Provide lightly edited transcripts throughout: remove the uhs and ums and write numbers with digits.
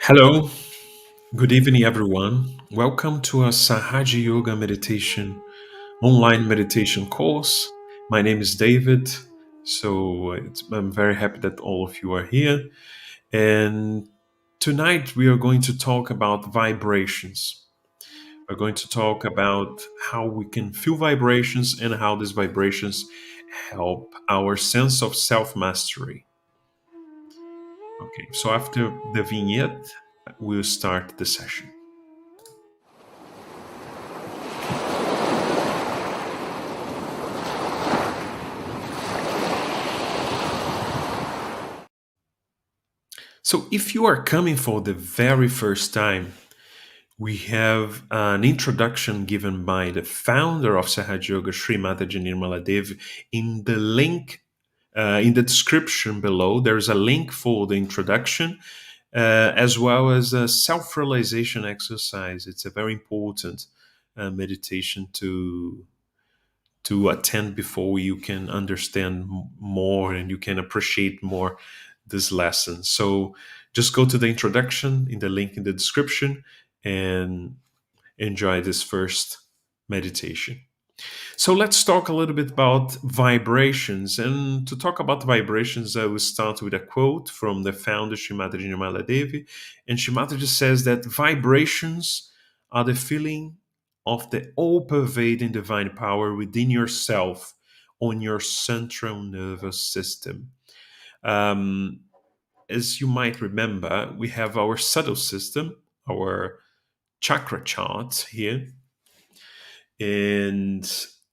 Hello, good evening, everyone. Welcome to a Sahaja Yoga meditation, online meditation course. My name is David, I'm very happy that all of you are here. And tonight we are going to talk about vibrations. We're going to talk about how we can feel vibrations and how these vibrations help our sense of self mastery. Okay, so after the vignette, we'll start the session. So, if you are coming for the very first time, we have an introduction given by the founder of Sahaja Yoga, Sri Mataji Nirmala Devi, in the link in the description below. There's a link for the introduction as well as a self-realization exercise. It's a very important meditation to attend before you can understand more and you can appreciate more this lesson. So just go to the introduction in the link in the description and enjoy this first meditation. So let's talk a little bit about vibrations. And to talk about vibrations, I will start with a quote from the founder, Shrimati Nirmala Devi. And Shrimati says that vibrations are the feeling of the all-pervading divine power within yourself on your central nervous system. Um, as you might remember, we have our subtle system, our chakra chart here, and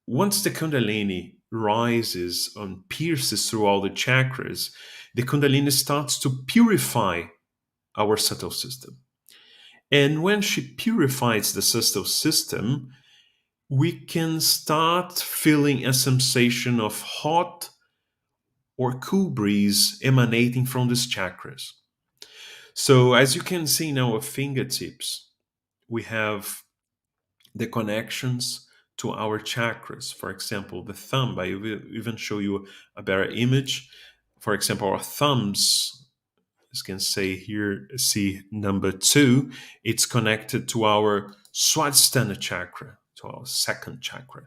once the Kundalini rises and pierces through all the chakras, the Kundalini starts to purify our subtle system. And when she purifies the subtle system, we can start feeling a sensation of hot or cool breeze emanating from these chakras. So, as you can see in our fingertips, we have the connections to our chakras. For example, the thumb, I will even show you a better image. For example, our thumbs, as you can say here, see number 2, it's connected to our Swadhisthana chakra, to our second chakra.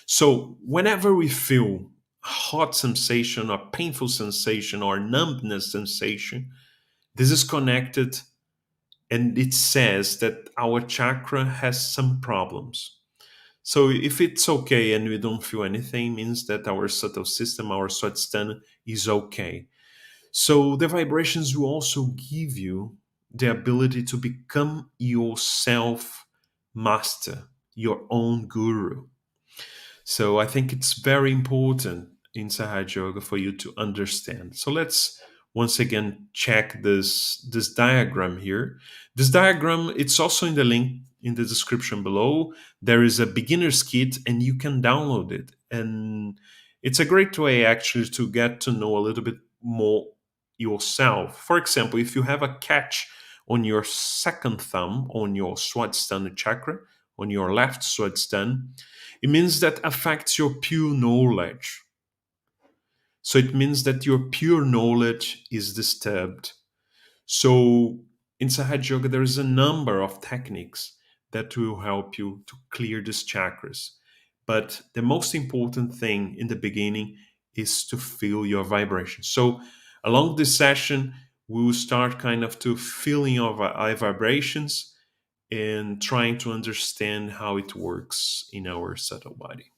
So whenever we feel hot sensation or painful sensation or numbness sensation, this is connected and it says that our chakra has some problems. So if it's okay and we don't feel anything, means that our subtle system, our swadhisthana, is okay. So the vibrations will also give you the ability to become yourself master, your own guru. So I think it's very important in Sahaja Yoga for you to understand. So let's once again check this diagram here. This diagram, it's also in the link in the description below. There is a beginner's kit and you can download it. And it's a great way actually to get to know a little bit more yourself. For example, if you have a catch on your second thumb, on your Swadhisthana chakra, on your left Swadhisthana, it means that affects your pure knowledge. So it means that your pure knowledge is disturbed. So in Sahaja Yoga, there is a number of techniques that will help you to clear these chakras. But the most important thing in the beginning is to feel your vibration. So along this session, we will start kind of to feeling our vibrations and trying to understand how it works in our subtle body.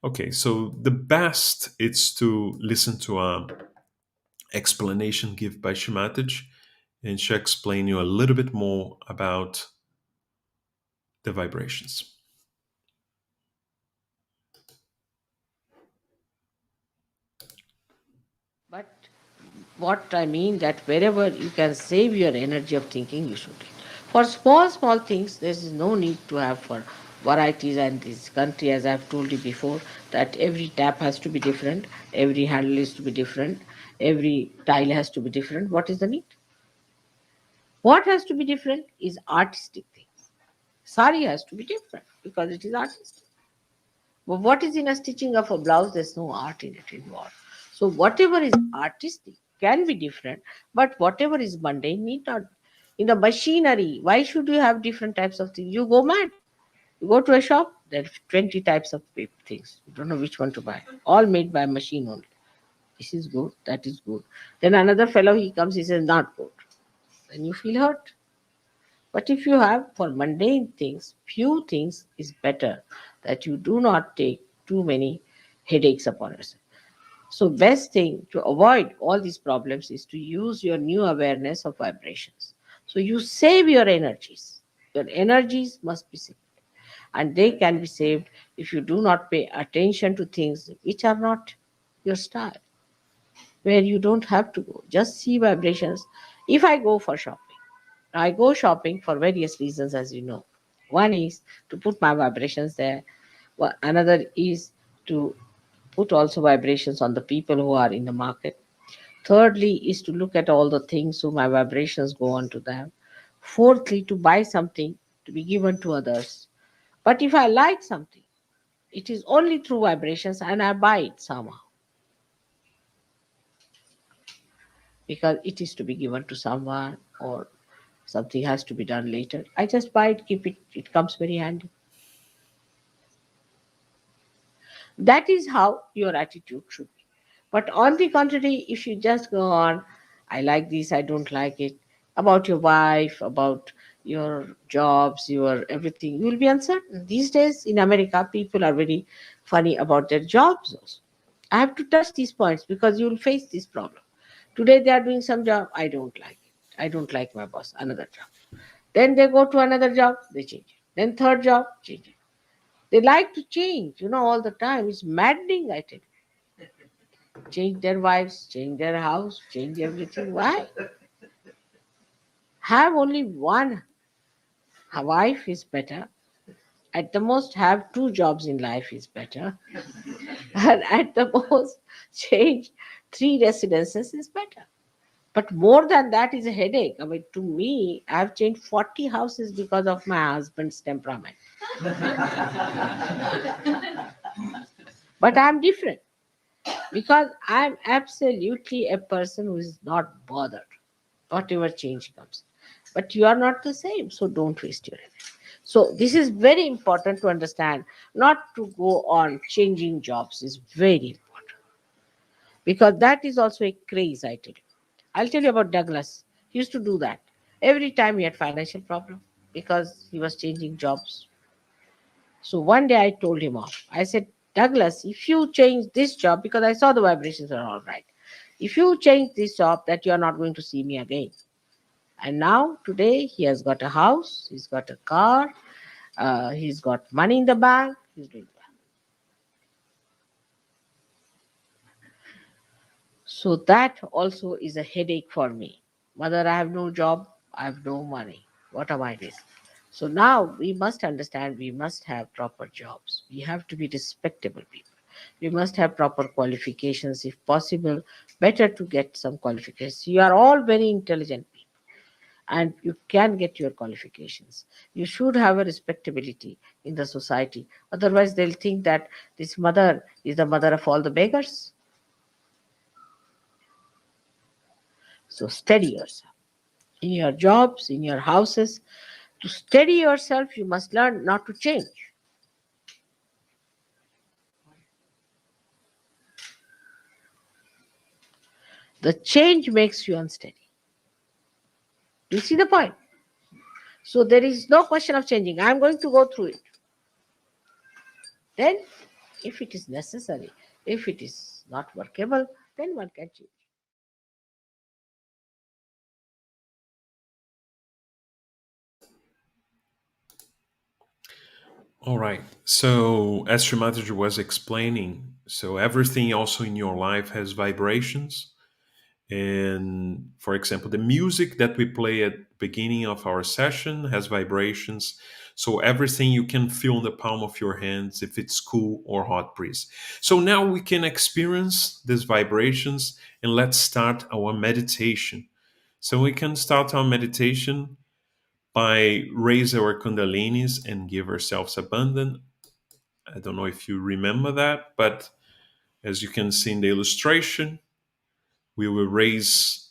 Okay, so the best is to listen to a explanation given by Shematage, and she'll explain you a little bit more about the vibrations. But what I mean that wherever you can save your energy of thinking, you should. For small things, there is no need to have for varieties. And this country, as I've told you before, that every tap has to be different, every handle is to be different, every tile has to be different. What is the need? What has to be different is artistic things. Sari has to be different because it is artistic. But what is in a stitching of a blouse? There's no art in it involved. So whatever is artistic can be different, but whatever is mundane need not. In the machinery, why should you have different types of things? You go mad. You go to a shop, there are 20 types of things. You don't know which one to buy. All made by machine only. This is good, that is good. Then another fellow, he comes, he says, not good. Then you feel hurt. But if you have for mundane things, few things is better that you do not take too many headaches upon yourself. So best thing to avoid all these problems is to use your new awareness of vibrations. So you save your energies. Your energies must be saved. And they can be saved if you do not pay attention to things which are not your style, where you don't have to go. Just see vibrations. If I go for shopping, I go shopping for various reasons, as you know. One is to put my vibrations there. Another is to put also vibrations on the people who are in the market. Thirdly is to look at all the things so my vibrations go on to them. Fourthly, to buy something to be given to others. But if I like something, it is only through vibrations and I buy it somehow because it is to be given to someone or something has to be done later. I just buy it, keep it, it comes very handy. That is how your attitude should be. But on the contrary, if you just go on, I like this, I don't like it, about your wife, about your jobs, your everything, you will be uncertain. These days in America, people are very funny about their jobs also. I have to touch these points because you will face this problem. Today they are doing some job, I don't like it. I don't like my boss, another job. Then they go to another job, they change it. Then third job, change it. They like to change, all the time. It's maddening, I tell you. Change their wives, change their house, change everything. Why? Have only one wife is better. At the most, have two jobs in life is better. And at the most, change three residences is better. But more than that is a headache. I mean, to me, I've changed 40 houses because of my husband's temperament. But I'm different because I'm absolutely a person who is not bothered whatever change comes. But you are not the same, so don't waste your energy. So this is very important to understand. Not to go on changing jobs is very important because that is also a craze. I tell you. I'll tell you about Douglas. He used to do that every time he had financial problem because he was changing jobs. So one day I told him off. I said, Douglas, if you change this job, because I saw the vibrations are all right. If you change this job, that you are not going to see me again. And now, today, he has got a house, he's got a car, he's got money in the bank, he's doing well. So, that also is a headache for me. Mother, I have no job, I have no money. What am I doing? So, now we must understand we must have proper jobs. We have to be respectable people. We must have proper qualifications if possible. Better to get some qualifications. You are all very intelligent and you can get your qualifications. You should have a respectability in the society. Otherwise, they'll think that this mother is the mother of all the beggars. So steady yourself in your jobs, in your houses. To steady yourself, you must learn not to change. The change makes you unsteady. Do you see the point? So there is no question of changing. I'm going to go through it. Then, if it is necessary, if it is not workable, then one can change. All right. So, as Shrimataji was explaining, so everything also in your life has vibrations. And for example, the music that we play at the beginning of our session has vibrations. So everything you can feel in the palm of your hands, if it's cool or hot breeze. So now we can experience these vibrations and let's start our meditation. So we can start our meditation by raise our kundalinis and give ourselves abundance. I don't know if you remember that, but as you can see in the illustration, we will raise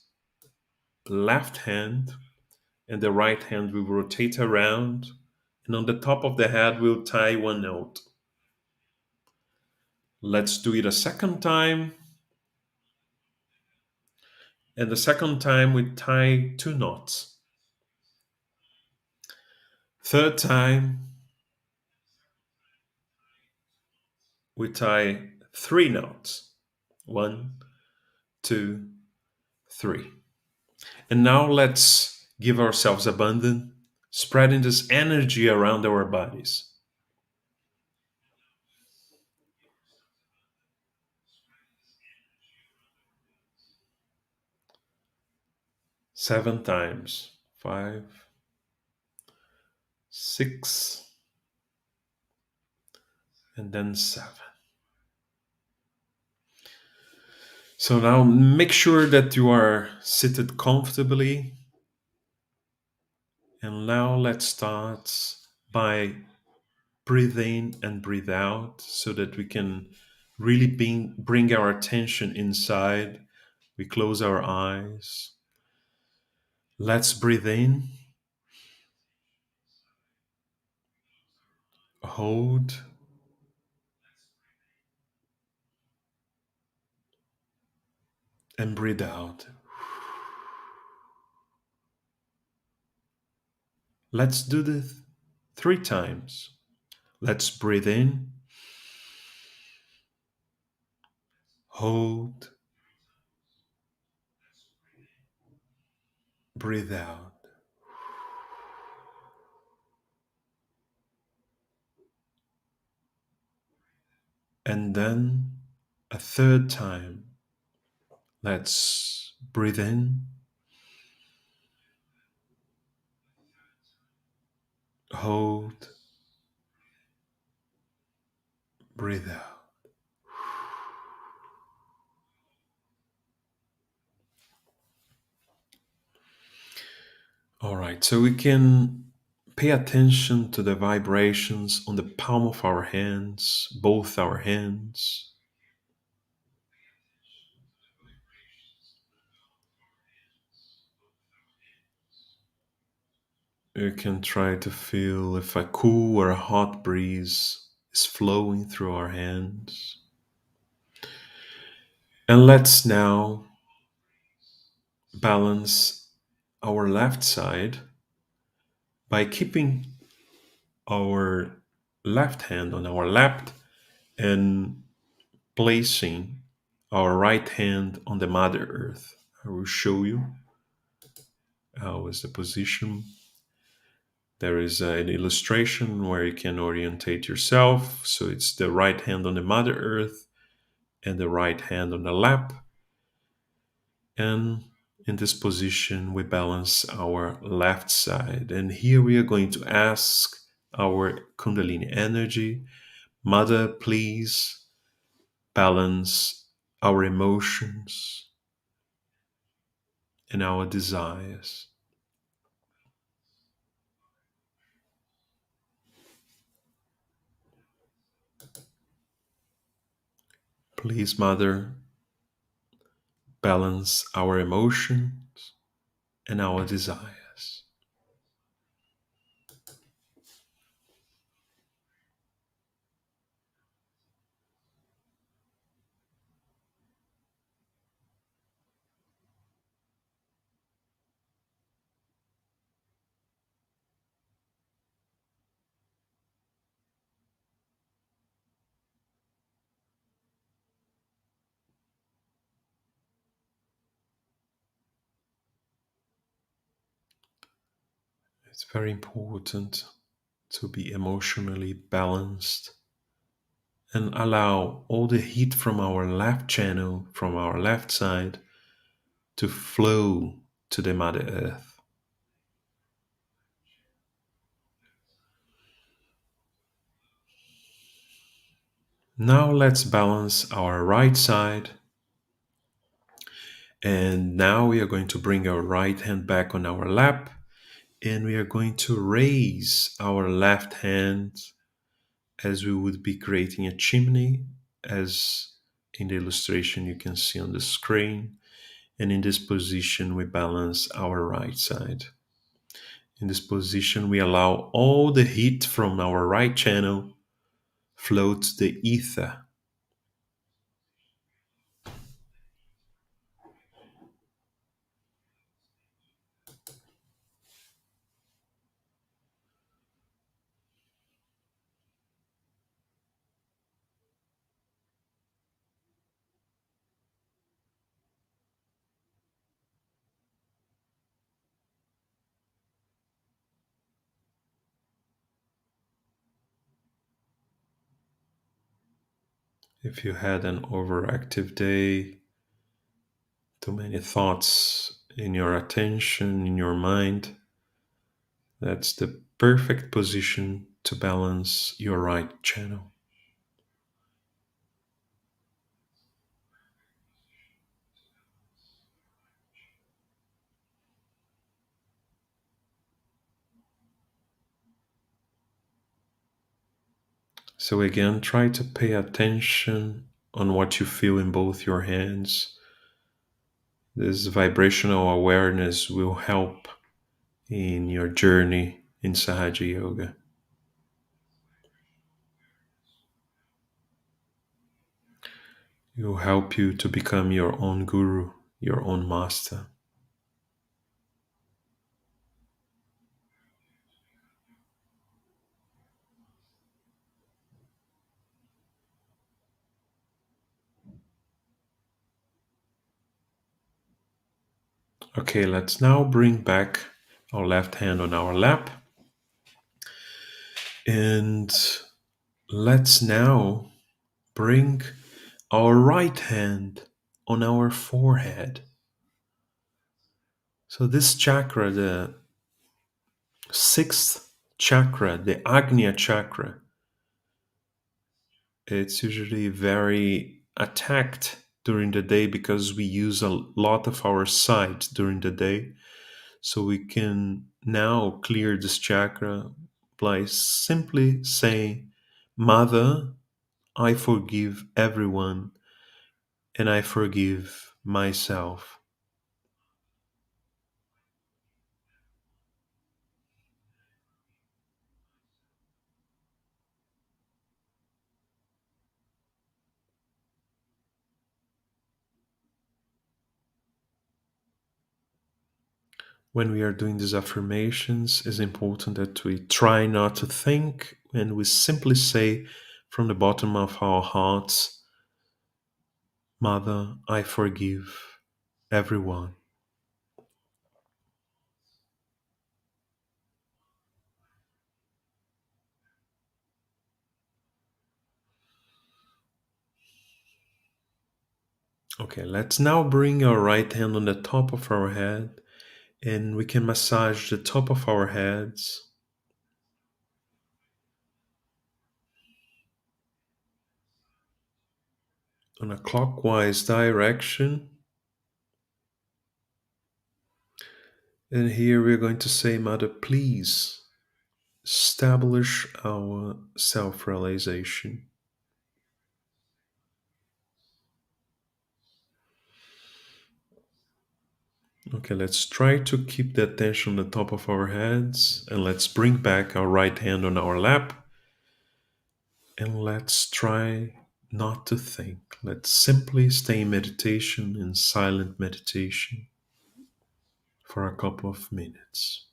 left hand and the right hand will rotate around, and on the top of the head we'll tie one note. Let's do it a second time, and the second time we tie two knots. Third time we tie three knots. One, two, three. And now let's give ourselves abundance, spreading this energy around our bodies. 7 times. 5, 6, and then 7. So now make sure that you are seated comfortably. And now let's start by breathe in and breathe out so that we can really bring our attention inside. We close our eyes. Let's breathe in, hold, and breathe out. Let's do this 3 times. Let's breathe in, hold, breathe out. And then a third time. Let's breathe in, hold, breathe out. All right, so we can pay attention to the vibrations on the palm of our hands, both our hands. You can try to feel if a cool or a hot breeze is flowing through our hands. And let's now balance our left side by keeping our left hand on our lap and placing our right hand on the Mother Earth. I will show you how is the position. There is an illustration where you can orientate yourself. So it's the right hand on the Mother Earth and the right hand on the lap. And in this position, we balance our left side. And here we are going to ask our Kundalini energy, Mother, please balance our emotions and our desires. Please, Mother, balance our emotions and our desires. It's very important to be emotionally balanced and allow all the heat from our left channel, from our left side, to flow to the Mother Earth. Now let's balance our right side. And now we are going to bring our right hand back on our lap, and we are going to raise our left hand as we would be creating a chimney, as in the illustration you can see on the screen. And in this position, we balance our right side. In this position, we allow all the heat from our right channel flow to the ether. If you had an overactive day, too many thoughts in your attention, in your mind, that's the perfect position to balance your right channel. So, again, try to pay attention on what you feel in both your hands. This vibrational awareness will help in your journey in Sahaja Yoga. It will help you to become your own guru, your own master. Okay, let's now bring back our left hand on our lap. And let's now bring our right hand on our forehead. So, this chakra, the sixth chakra, the Agnya chakra, it's usually very attacked during the day because we use a lot of our sight during the day. So we can now clear this chakra by simply saying, Mother, I forgive everyone and I forgive myself. When we are doing these affirmations, it's important that we try not to think and we simply say from the bottom of our hearts, Mother, I forgive everyone. Okay, let's now bring our right hand on the top of our head and we can massage the top of our heads in a clockwise direction. And here we're going to say, Mother, please establish our self realization. Okay, let's try to keep the attention on the top of our heads and let's bring back our right hand on our lap and let's try not to think. Let's simply stay in meditation, in silent meditation for a couple of minutes.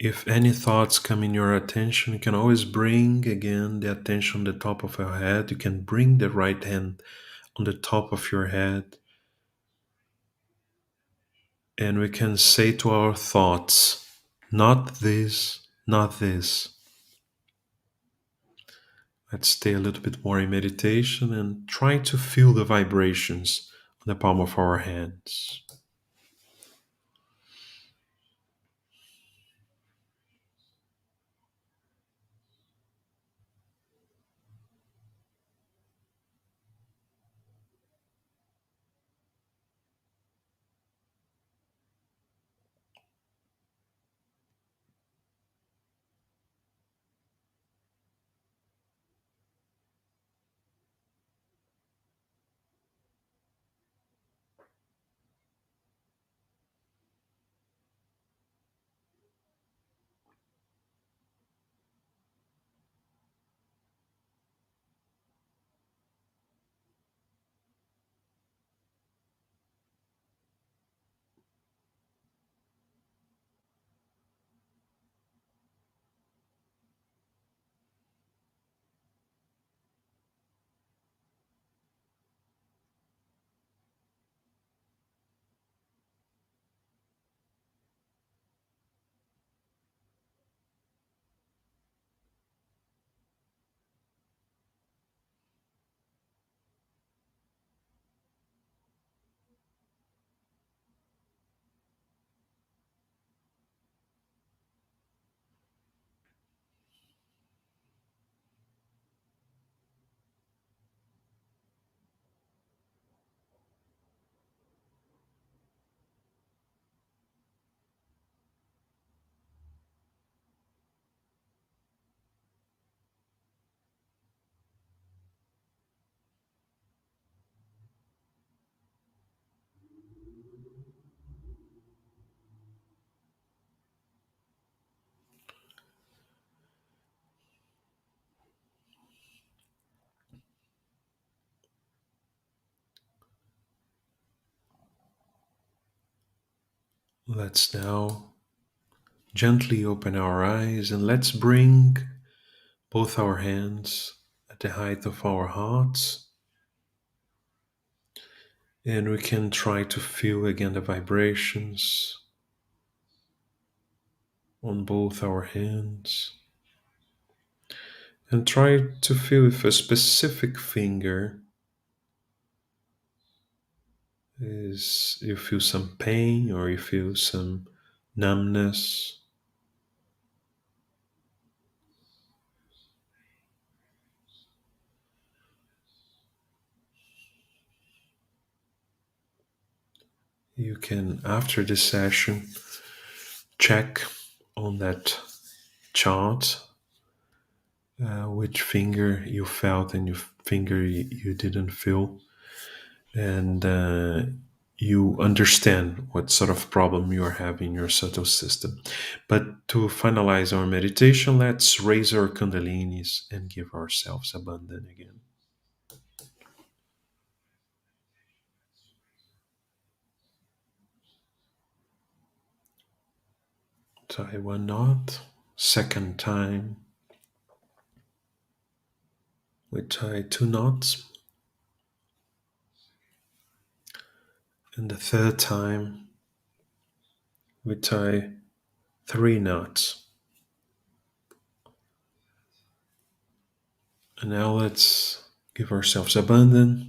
If any thoughts come in your attention, you can always bring again the attention on the top of your head. You can bring the right hand on the top of your head, and we can say to our thoughts, not this, not this. Let's stay a little bit more in meditation and try to feel the vibrations on the palm of our hands. Let's now gently open our eyes and let's bring both our hands at the height of our hearts. And we can try to feel again the vibrations on both our hands. And try to feel if a specific finger is, you feel some pain or you feel some numbness. You can, after this session, check on that chart which finger you felt and your finger you didn't feel, and you understand what sort of problem you are having in your subtle system. But to finalize our meditation, let's raise our kundalinis and give ourselves abundance again. Tie one knot. Second time, we tie two knots. And the third time, we tie three knots. And now let's give ourselves abundance.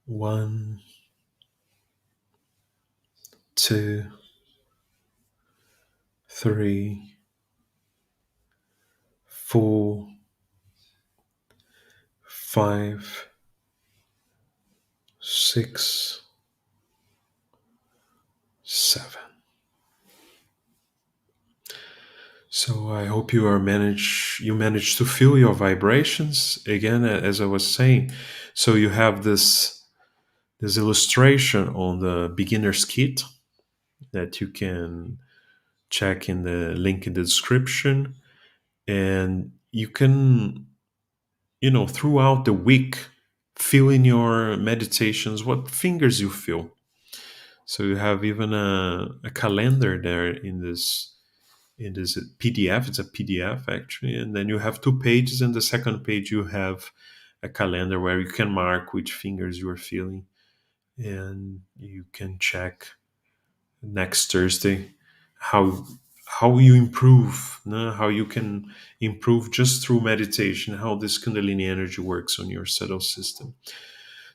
1, 2, 3, 4, 5, 6, 7. So I hope you manage to feel your vibrations again, as I was saying. So you have this illustration on the beginner's kit that you can check in the link in the description, and you can, throughout the week, feel in your meditations what fingers you feel. So you have even a calendar there in this PDF. It's a PDF actually, and then you have two pages. And the second page you have a calendar where you can mark which fingers you are feeling, and you can check next Thursday how you improve, no? How you can improve just through meditation, how this Kundalini energy works on your subtle system.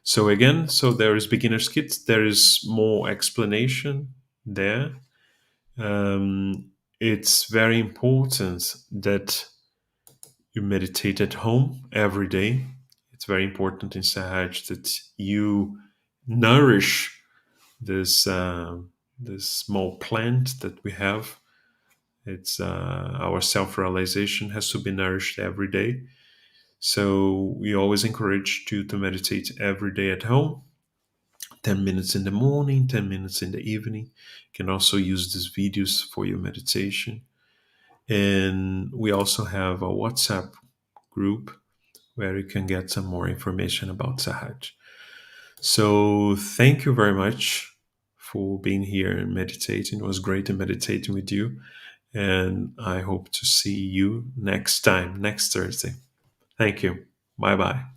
So again, so there is beginner's kit. There is more explanation there. It's very important that you meditate at home every day. It's very important in Sahaj that you nourish this small plant that we have. It's our self-realization has to be nourished every day. So we always encourage you to meditate every day at home. 10 minutes in the morning, 10 minutes in the evening. You can also use these videos for your meditation. And we also have a WhatsApp group where you can get some more information about Sahaj. So thank you very much for being here and meditating. It was great to meditating with you. And I hope to see you next time, next Thursday. Thank you. Bye bye.